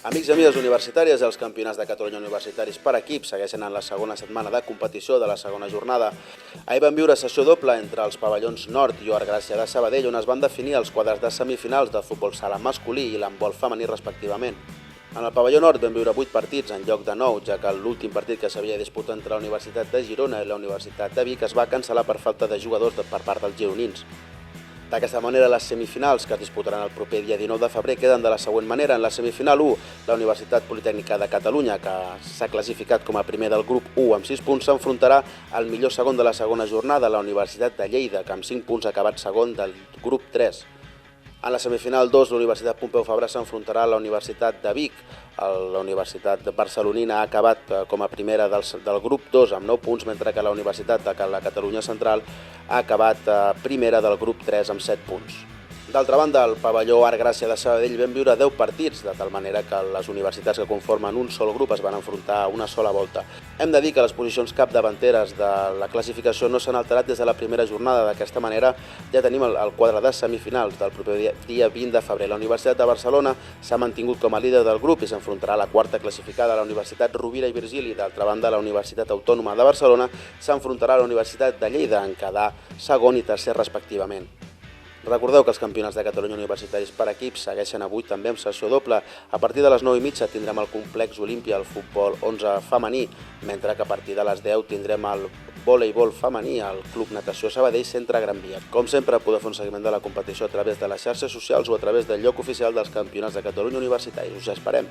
Amics i amigues universitàries, els campionats de Catalunya universitaris per equips segueixen en la segona setmana de competició de la segona jornada. Ahir vam viure sessió doble entre els pavellons Nord i Art Gràcia de Sabadell, on es van definir els quadres de semifinals del futbol sala masculí i l'handbol femení respectivament. En el pavelló Nord vam viure 8 partits en lloc de 9, ja que l'últim partit que s'havia disputat entre la Universitat de Girona i la Universitat de Vic es va cancel·lar per falta de jugadors per part dels gironins. D'aquesta manera, les semifinals, que es disputaran el proper dia 19 de febrer, queden de la següent manera. En la semifinal 1, la Universitat Politècnica de Catalunya, que s'ha classificat com a primer del grup 1 amb 6 punts, s'enfrontarà al millor segon de la segona jornada, la Universitat de Lleida, que amb 5 punts ha acabat segon del grup 3. En la semifinal 2, la Universitat Pompeu Fabra s'enfrontarà a la Universitat de Vic. La Universitat Barcelonina ha acabat com a primera del grup 2 amb 9 punts, mentre que la Universitat de la Catalunya Central ha acabat primera del grup 3 amb 7 punts. D'altra banda, al pavelló Art Gràcia de Sabadell vam viure 10 partits, de tal manera que les universitats que conformen un sol grup es van enfrontar a una sola volta. Hem de dir que les posicions capdavanteres de la classificació no s'han alterat des de la primera jornada. D'aquesta manera ja tenim el quadre de semifinals del proper dia 20 de febrer. La Universitat de Barcelona s'ha mantingut com a líder del grup i s'enfrontarà a la quarta classificada, la Universitat Rovira i Virgili. D'altra banda, la Universitat Autònoma de Barcelona s'enfrontarà a la Universitat de Lleida, en quedar segon i tercer respectivament. Recordeu que els campionats de Catalunya universitaris per equips segueixen avui també amb sessió doble. A partir de les 9:30 tindrem el complex Olímpia, el futbol 11 femení, mentre que a partir de les 10 tindrem el voleibol femení al Club Natació Sabadell Centre Gran Via. Com sempre, podeu fer un seguiment de la competició a través de les xarxes socials o a través del lloc oficial dels campionats de Catalunya universitaris. Us esperem!